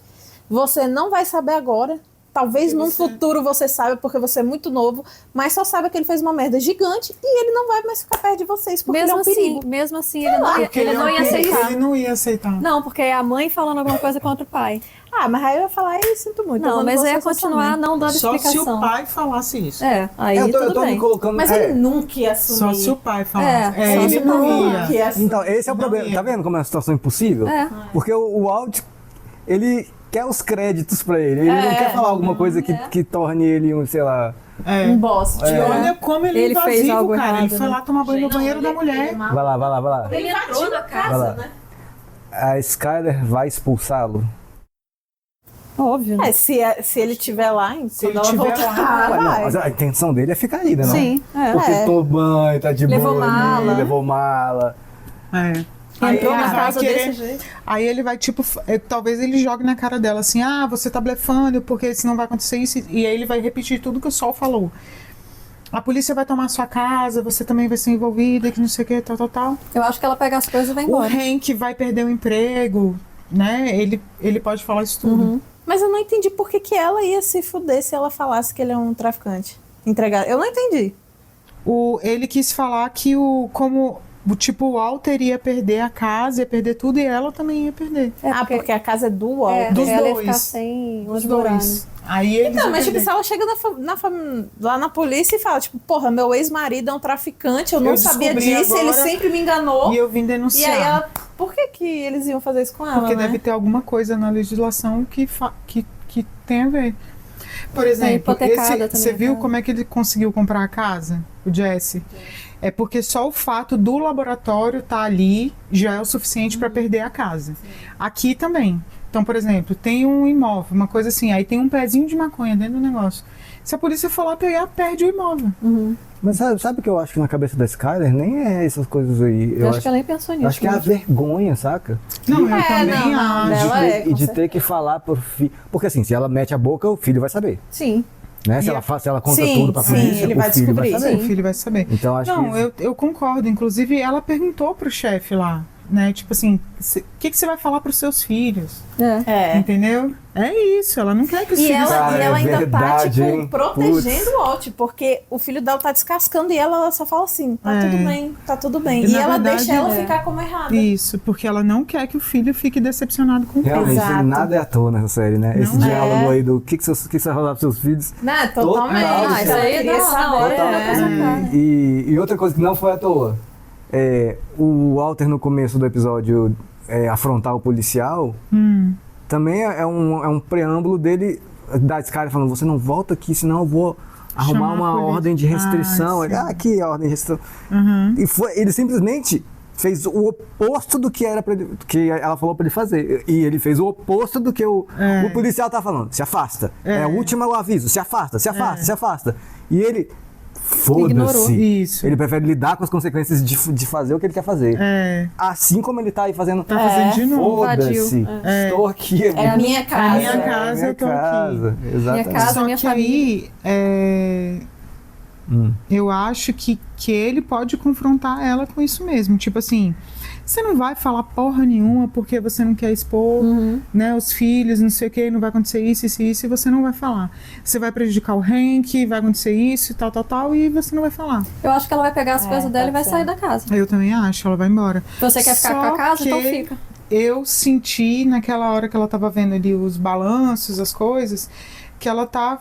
você não vai saber agora, talvez num futuro você saiba, porque você é muito novo, mas só saiba que ele fez uma merda gigante e ele não vai mais ficar perto de vocês, porque Mesmo ele é um assim, perigo. mesmo assim, Sei ele lá, não ia, porque ele ele é não um ia perigo. aceitar. Ele não ia aceitar. Não, porque é a mãe falando alguma coisa contra o pai. Ah, mas aí eu ia falar, sinto muito. Não, eu mas vou ia fazer continuar somente. não dando Só explicação. se o pai falasse isso. Aí eu tudo tô bem. me colocando... Mas ele nunca ia assumir. Só se o pai falasse. só Ele se o não pai ia. Então, esse é o problema. Tá vendo como é uma situação impossível? Porque o Walt, ele quer os créditos pra ele. Ele não quer falar alguma coisa que torne ele um, sei lá... Um bosta. E olha como ele Ele fez invasivo, algo cara. errado, Ele foi lá tomar banho no banheiro da mulher. Vai lá. Ele entrou na casa, né? A Skyler vai expulsá-lo. Óbvio, né? Se ele estiver lá, Se ele quando ela tiver voltar, lá, Ué, não, vai. mas a intenção dele é ficar aí, né? Não? Sim, Porque tomou banho, tá de Levou boa, mala. levou mala. Entrou na ele vai casa querer- desse jeito. Aí ele vai, tipo, talvez ele jogue na cara dela assim, você tá blefando, porque senão vai acontecer isso. E aí ele vai repetir tudo que o Sol falou. A polícia vai tomar sua casa, você também vai ser envolvida, que não sei o que, tal. Eu acho que ela pega as coisas e vai O embora. Hank vai perder o emprego, né? Ele pode falar isso tudo. Mas eu não entendi por que ela ia se fuder se ela falasse que ele é um traficante. Entregar. Eu não entendi. Ele quis falar que o Walter ia perder a casa, ia perder tudo e ela também ia perder. Porque a casa é do Walter. Dos ela ia dois. ficar sem Dos onde morar, dois. né? Aí eles Então, iam mas tipo, perder. se ela chega lá na polícia e fala, tipo, porra, meu ex-marido é um traficante, eu não sabia descobri disso, ele agora sempre me enganou. E eu vim E denunciar. aí ela, por que eles iam fazer isso com ela, Porque né? deve ter alguma coisa na legislação que tem a ver. Por exemplo, hipotecada você também, viu né? como é que ele conseguiu comprar a casa, o Jesse? É porque só o fato do laboratório estar ali já é o suficiente para perder a casa. Aqui também. Então, por exemplo, tem um imóvel, uma coisa assim, aí tem um pezinho de maconha dentro do negócio. Se a polícia for lá pegar, perde o imóvel. Mas sabe o que eu acho que na cabeça da Skyler nem é essas coisas aí. Eu acho que ela nem pensou nisso. Acho que é a vergonha, saca? Não, eu também não, acho. dela De ter que falar pro filho. Porque assim, se ela mete a boca, o filho vai saber. Sim. Né? Se ela conta Sim, tudo pra sim, polícia, ele o vai filho vai descobrir. saber. O filho vai saber. Então acho Não, que... eu concordo. Inclusive, ela perguntou pro chefe lá, né? Tipo assim, o que você vai falar pros seus filhos? É. Entendeu? É isso, ela não quer que os E filhos... ela, Cara, e ela é ainda verdade, tá, hein? tipo, protegendo o Walt, porque o filho dela tá descascando e ela só fala assim, tá tudo bem. E Na ela verdade, deixa ela ficar como errada. Isso, porque ela não quer que o filho fique decepcionado com o pai. Realmente, Exato. nada é à toa nessa série, né? Esse Não diálogo é. aí do que você vai falar pros seus filhos. Né? Totalmente. Total, Isso aí queria na saber, hora, né? E outra coisa que não foi à toa, o Walter no começo do episódio afrontar o policial, também é um preâmbulo dele, da Skyler falando, você não volta aqui, senão eu vou arrumar Chamar a uma polícia. ordem de restrição. Ele, sim. aqui a ordem de restrição. E ele simplesmente fez o oposto do que era que ela falou pra ele fazer. E ele fez o oposto do que o policial tá falando. Se afasta. É a última o aviso. Se afasta, se afasta, se afasta. E ele... Foda-se. Isso. Ele prefere lidar com as consequências de fazer o que ele quer fazer. Assim como ele tá aí fazendo. Tá fazendo de novo. Foda-se. Estou aqui. É a minha casa. A minha casa, eu tô aqui. Exatamente. Minha casa, Só minha que aí, eu acho que ele pode confrontar ela com isso mesmo. Tipo assim, você não vai falar porra nenhuma porque você não quer expor, né, os filhos, não sei o que, não vai acontecer isso, e você não vai falar. Você vai prejudicar o Hank, vai acontecer isso, tal, e você não vai falar. Eu acho que ela vai pegar as coisas dela e vai pode sair ser. da casa. Eu também acho, ela vai embora. Você quer ficar com a casa? Então que fica. Eu senti naquela hora que ela tava vendo ali os balanços, as coisas, que ela tá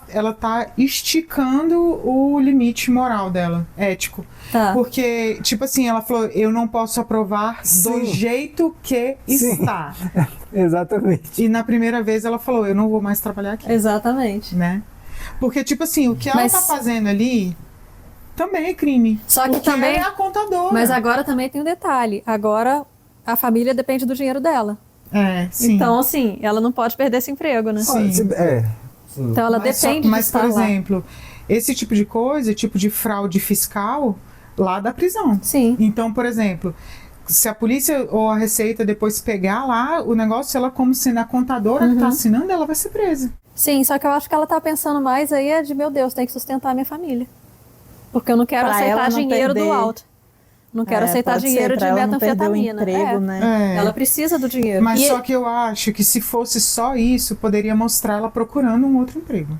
esticando o limite moral dela, ético. Tá. Porque, tipo assim, ela falou, eu não posso aprovar do jeito que está. Exatamente. E na primeira vez ela falou, eu não vou mais trabalhar aqui. Exatamente. Né? Porque, tipo assim, o que ela tá fazendo ali também é crime. Só que porque também ela é a contadora. Mas agora também tem um detalhe. Agora a família depende do dinheiro dela. Sim. Então, assim, ela não pode perder esse emprego, né? Sim. Sim. Então ela depende Mas, de por estar lá. exemplo, esse tipo de coisa, tipo de fraude fiscal, lá da prisão. Sim. Então, por exemplo, se a polícia ou a Receita depois pegar lá o negócio, ela como sendo a contadora que tá assinando, ela vai ser presa. Sim, só que eu acho que ela tá pensando mais aí é de, meu Deus, tem que sustentar a minha família. Porque eu não quero Pra ela aceitar não dinheiro perder. do alto. Não quero aceitar pode ser, dinheiro pra de ela não perder o metanfetamina. emprego, né? Ela precisa do dinheiro. Mas só que eu acho que se fosse só isso, poderia mostrar ela procurando um outro emprego.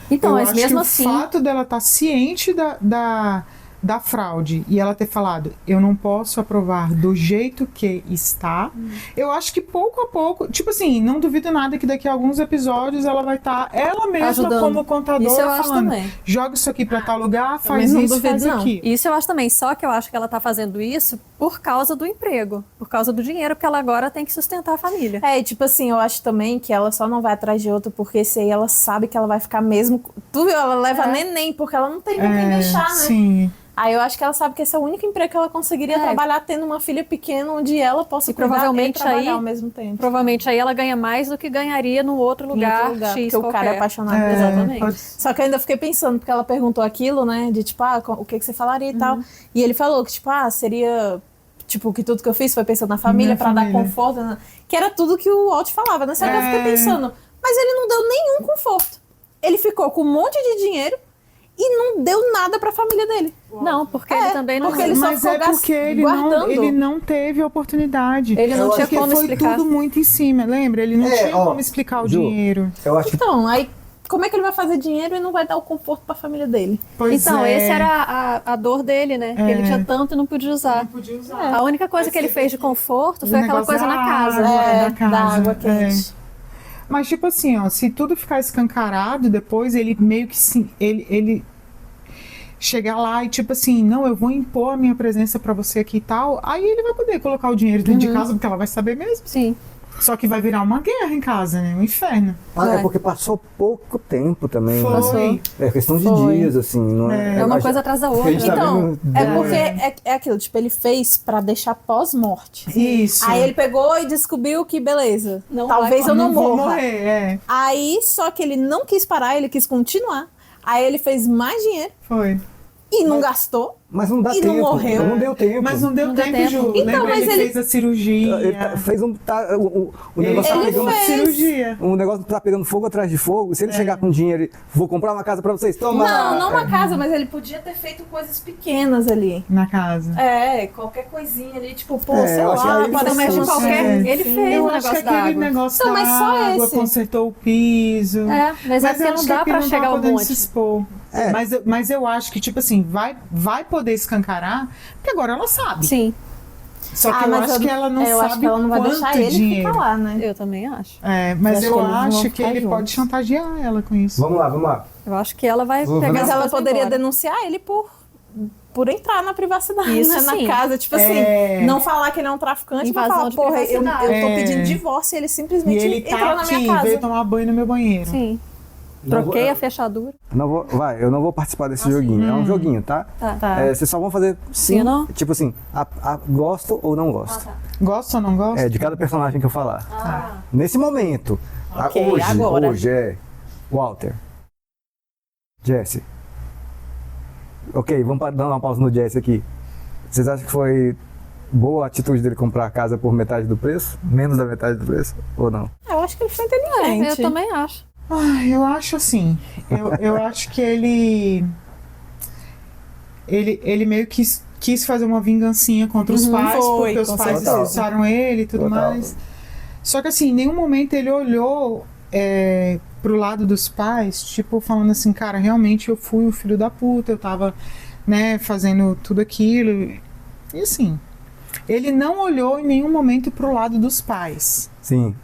Então, eu mas acho mesmo que assim... o fato dela estar ciente da fraude e ela ter falado, eu não posso aprovar do jeito que está, eu acho que pouco a pouco, tipo assim, não duvido nada que daqui a alguns episódios ela vai estar, ela mesma Ajudando. como contadora, Isso eu acho falando, também. joga isso aqui pra tal lugar, Também faz não isso, duvido, faz não. aquilo. Isso eu acho também, só que eu acho que ela tá fazendo isso por causa do emprego, por causa do dinheiro, porque ela agora tem que sustentar a família. É, tipo assim, eu acho também que ela só não vai atrás de outro porque esse aí ela sabe que ela vai ficar mesmo... Tu viu? Ela leva neném porque ela não tem com quem deixar, né? Sim. Aí eu acho que ela sabe que esse é o único emprego que ela conseguiria trabalhar tendo uma filha pequena onde ela possa E cuidar provavelmente e trabalhar aí, ao mesmo tempo. provavelmente aí ela ganha mais do que ganharia no outro lugar, X porque o cara é qualquer. apaixonado. Exatamente. Só que eu ainda fiquei pensando, porque ela perguntou aquilo, né? De tipo, o que você falaria e tal. E ele falou que, tipo, seria... Tipo, que tudo que eu fiz foi pensando na família, pra dar conforto. Né? Que era tudo que o Walt falava, né? Só que eu fiquei pensando, mas ele não deu nenhum conforto. Ele ficou com um monte de dinheiro e não deu nada pra família dele. Não, porque ele também não... Porque ele só ficou porque ele não teve a oportunidade. Ele não tinha como foi explicar. tudo muito em cima, lembra? Ele não tinha como explicar o dinheiro. Eu acho Então, aí como é que ele vai fazer dinheiro e não vai dar o conforto pra família dele? Então, essa era a dor dele, né? Que ele tinha tanto e não podia usar. A única coisa que ele fez de conforto foi aquela coisa na casa. Da água quente. Mas, tipo assim, ó, se tudo ficar escancarado, depois ele meio que ele chegar lá e tipo assim, não, eu vou impor a minha presença pra você aqui e tal, aí ele vai poder colocar o dinheiro dentro de casa, porque ela vai saber mesmo. Sim. Só que vai virar uma guerra em casa, né? Um inferno. É porque passou pouco tempo também. Foi. Né? Foi. É questão de dias, assim. Não É uma coisa atrás da outra. Então, porque é aquilo, tipo, ele fez pra deixar pós-morte. Isso. Aí ele pegou e descobriu que, beleza, talvez eu não vou morra. morrer, Aí, só que ele não quis parar, ele quis continuar. Aí ele fez mais dinheiro. Foi. E não gastou. Mas não dá e tempo. não morreu. Não deu tempo. Mas não deu tempo, Ju. Então, Lembra, mas ele fez a cirurgia. Ele fez o negócio tá pegando cirurgia. O negócio tá pegando fogo atrás de fogo. Se ele chegar com dinheiro e vou comprar uma casa pra vocês, toma. Não uma casa, mas ele podia ter feito coisas pequenas ali. Na casa. Qualquer coisinha ali, tipo, pô, É, sei eu acho que lá, aí pode ele mexer fez qualquer. Ele fez Eu o acho que negócio da aquele água. negócio Não, da mas só água, esse. consertou o piso. Mas é porque eu não acho dá que pra ele chegar tá ao podendo monte. se expor. Mas eu acho que, tipo assim, vai poder escancarar, porque agora ela sabe. Sim. Só que eu acho que ela não eu sabe acho que ela não vai deixar quanto ele dinheiro. ficar lá, né? Eu também acho. Mas eu eles vão acho que ficar ele juntos. pode chantagear ela com isso. Vamos lá. Eu acho que ela vai Vou pegar ver. Mas as ela coisas e ir poderia embora. denunciar ele por entrar na privacidade, Isso né, sim. na casa. Tipo assim, não falar que ele é um traficante, mas Invasão falar, de porra, eu privacidade. tô pedindo divórcio e ele E simplesmente ele entrou tá na aqui, minha casa. veio tomar banho no meu banheiro. Sim. Troquei a fechadura. Eu não vou participar desse joguinho. É um joguinho, tá? Tá. Vocês só vão fazer sim ou não? Tipo assim, gosto ou não gosto. Gosta ou não gosta? De cada personagem que eu falar. Nesse momento. Ok, agora. Hoje é Walter. Jesse. Ok, vamos dar uma pausa no Jesse aqui. Vocês acham que foi boa a atitude dele comprar a casa por metade do preço? Menos da metade do preço? Ou não? Eu acho que ele foi inteligente. Eu também acho. Eu acho assim. Eu acho que ele meio que quis fazer uma vingancinha contra os pais, porque os pais expulsaram ele e tudo mais. Só que assim, em nenhum momento ele olhou pro lado dos pais, tipo, falando assim, cara, realmente eu fui o filho da puta, eu tava, né, fazendo tudo aquilo. E assim, ele não olhou em nenhum momento pro lado dos pais. Sim.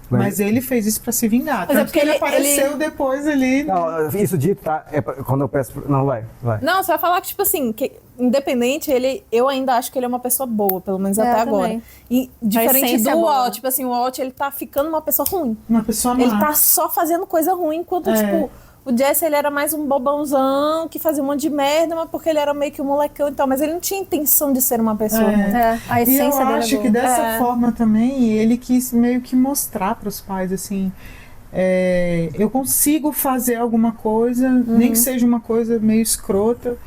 Mas ele fez isso pra se vingar. Mas é Tanto porque que ele apareceu depois ali. Não, isso dito, tá? Quando eu peço. Não, vai. Não, você vai falar que, tipo assim, que independente, eu ainda acho que ele é uma pessoa boa, pelo menos até agora. também. E diferente essência do é boa. Walt, tipo assim, o Walt, ele tá ficando uma pessoa ruim. Uma pessoa má. Ele tá só fazendo coisa ruim, enquanto, tipo, O Jesse, ele era mais um bobãozão que fazia um monte de merda, mas porque ele era meio que um molecão e tal. Mas ele não tinha intenção de ser uma pessoa ruim. A essência e eu dele acho que dessa forma também, ele quis meio que mostrar para os pais, assim... eu consigo fazer alguma coisa, nem que seja uma coisa meio escrota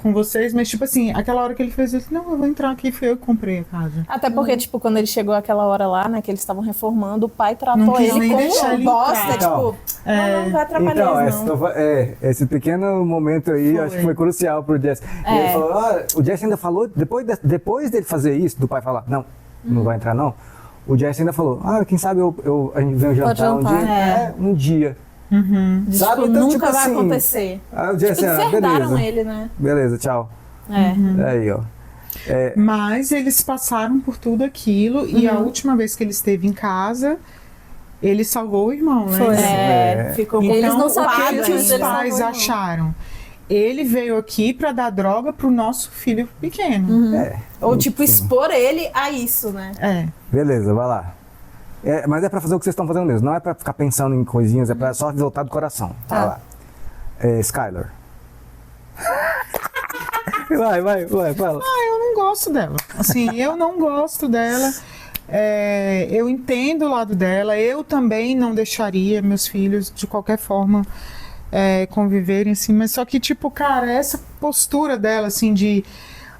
com vocês, mas tipo assim, aquela hora que ele fez, ele disse, não, eu vou entrar aqui, foi eu que comprei a casa. Até porque, tipo, quando ele chegou aquela hora lá, né, que eles estavam reformando, o pai tratou ele como um bosta, tipo, não vai atrapalhar eles, não. Esse pequeno momento aí, acho que foi crucial pro Jesse. E ele falou, o Jesse ainda falou, depois dele fazer isso, do pai falar, não vai entrar não, o Jesse ainda falou, quem sabe a gente vem jantar um dia. Um dia. Sabe? Então, nunca vai acontecer. O Jesse, beleza. Ele, né? Beleza, tchau. Aí, ó. Mas eles passaram por tudo aquilo e a última vez que ele esteve em casa, ele salvou o irmão, né? Ficou então, eles não sabiam o que os pais acharam? Ele veio aqui pra dar droga pro nosso filho pequeno. Ou tipo, expor ele a isso, né? Beleza, vai lá. Mas é pra fazer o que vocês estão fazendo mesmo, não é pra ficar pensando em coisinhas, é pra só voltar do coração. Vai lá. Skylar. vai, fala. Eu não gosto dela. Assim, eu não gosto dela. Eu entendo o lado dela. Eu também não deixaria meus filhos, de qualquer forma, conviverem, assim. Mas só que, tipo, cara, essa postura dela, assim, de...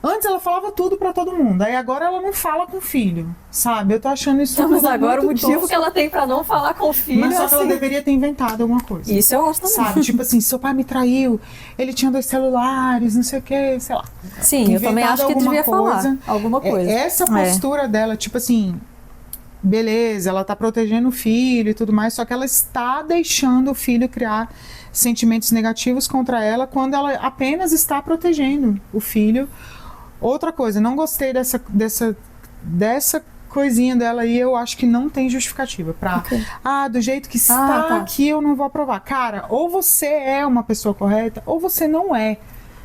Antes ela falava tudo pra todo mundo, aí agora ela não fala com o filho, sabe? Eu tô achando isso mas agora o motivo que ela tem pra não falar com o filho... Mas só que ela deveria ter inventado alguma coisa. Isso eu acho também. Sabe? Tipo assim, seu pai me traiu, ele tinha 2 celulares, não sei o que, sei lá. Sim, eu também acho que devia falar alguma coisa. Essa postura dela, tipo assim... Beleza, ela tá protegendo o filho e tudo mais, só que ela está deixando o filho criar sentimentos negativos contra ela quando ela apenas está protegendo o filho. Outra coisa, não gostei dessa coisinha dela aí, eu acho que não tem justificativa pra... do jeito que está aqui eu não vou aprovar. Cara, ou você é uma pessoa correta, ou você não é.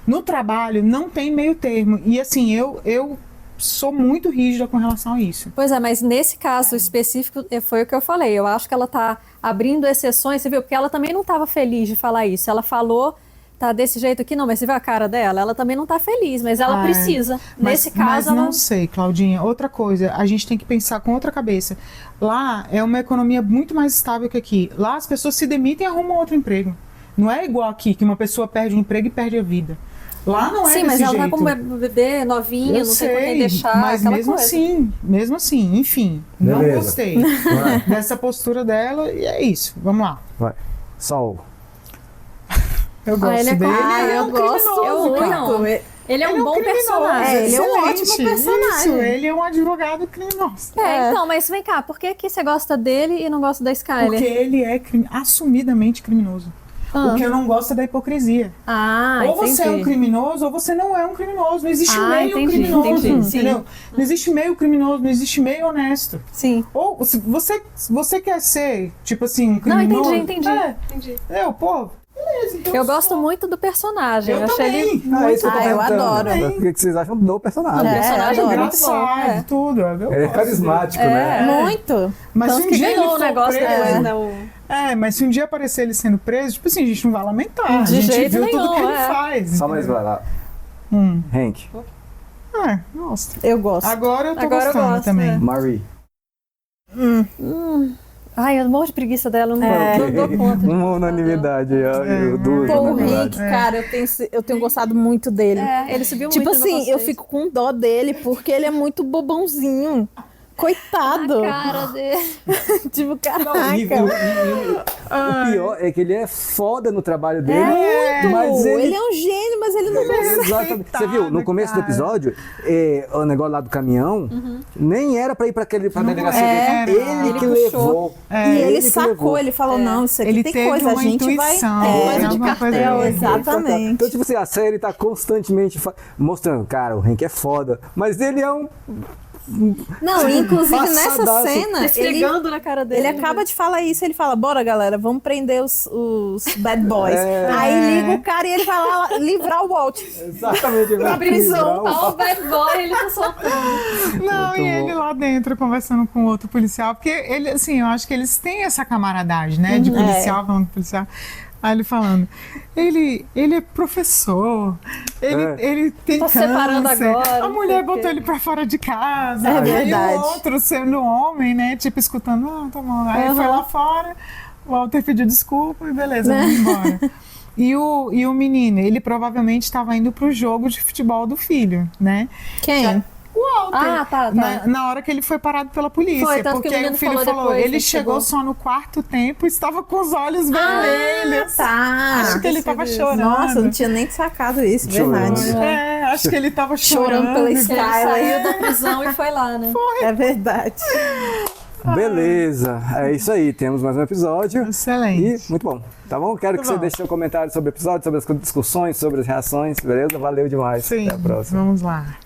No trabalho não tem meio termo. E assim, eu sou muito rígida com relação a isso. Pois é, mas nesse caso específico foi o que eu falei. Eu acho que ela tá abrindo exceções, você viu? Porque ela também não estava feliz de falar isso. Ela falou... Tá desse jeito aqui, não, mas você vê a cara dela, ela também não tá feliz, mas ela precisa. Nesse caso, mas não sei, Claudinha. Outra coisa, a gente tem que pensar com outra cabeça. Lá é uma economia muito mais estável que aqui. Lá as pessoas se demitem e arrumam outro emprego. Não é igual aqui, que uma pessoa perde um emprego e perde a vida. Lá não é desse jeito. Sim, mas ela tá com um bebê novinha, não sei com quem deixar, mas mesmo assim, enfim, não gostei dessa postura dela e é isso. Vamos lá. Vai. Sol. Eu gosto dele. Eu gosto muito. Ele é um bom personagem. Ele é um ótimo personagem. Isso, ele é um advogado criminoso. Então, mas vem cá, por que você gosta dele e não gosta da Skyler? Porque ele é assumidamente criminoso. O que eu não gosto é da hipocrisia. Ou você é um criminoso, ou você não é um criminoso. Não existe meio criminoso, entendeu? Não existe meio criminoso, não existe meio honesto. Sim. Ou se você quer ser, tipo assim, um criminoso... Não, entendi. Beleza, então eu gosto muito do personagem. Eu achei também. ele muito eu adoro. O que vocês acham do personagem? O personagem é muito bom. Tudo. Ele é carismático, né? Muito. Mas tanto se um que dia ganhou ele o negócio preso, depois, né? mas se um dia aparecer ele sendo preso, tipo assim, a gente não vai lamentar. De a gente jeito viu nenhum, tudo que ele faz. Só mais vai lá. Hank. Gosto. Eu gosto. Agora eu tô gostando também. Marie. Ai, eu morro de preguiça dela, não dou conta. Uma unanimidade. O Rick, cara, eu tenho gostado muito dele. Ele subiu tipo muito. Tipo assim, eu fico com dó dele porque ele é muito bobãozinho. Coitado. A cara dele. Tipo, caraca. O pior é que ele é foda no trabalho dele. Mas ele é um gênio, mas ele não consegue. Exatamente. Você viu, no começo do episódio, o negócio lá do caminhão, nem era pra ir pra delegacia dele. Ele que levou. E ele sacou, ele falou, não, isso aqui ele tem coisa, a gente vai... coisa de cartel, exatamente. Então, tipo assim, a série tá constantemente mostrando, cara, o Hank é foda, mas ele é um... Não, inclusive nessa cena, esfregando na cara dele. Ele acaba de falar isso, ele fala, bora galera, vamos prender os bad boys. Aí liga o cara e ele vai lá livrar o Walt. Exatamente. Pra prisão. O bad boy, ele tá soltando. Não, e ele lá dentro conversando com outro policial, porque ele, assim, eu acho que eles têm essa camaradagem, né, de policial falando com policial. Aí ele falando, ele é professor, ele tem Tá câncer. separando agora, A mulher botou ele pra fora de casa. É Aí verdade. o outro, sendo homem, né, tipo, escutando, tá bom. Aí foi lá fora, o Walter pediu desculpa e beleza, vamos embora. E o menino, ele provavelmente estava indo pro jogo de futebol do filho, né? Quem? O Walter. Tá. Na hora que ele foi parado pela polícia. Foi, tanto porque que o aí o menino filho falou depois, ele ele chegou chegou. só no quarto tempo e estava com os olhos vermelhos. Tá. Acho que ele tava chorando. Nossa, eu não tinha nem sacado isso, Chorando. verdade. Acho que ele tava chorando. Chorando pela Ele Skyler. saiu da prisão e foi lá, né? É verdade. Beleza, é isso aí, temos mais um episódio. Excelente. E muito bom, tá bom? Quero que você deixe seu comentário sobre o episódio, sobre as discussões, sobre as reações, beleza? Valeu demais. Sim, até a próxima. vamos lá.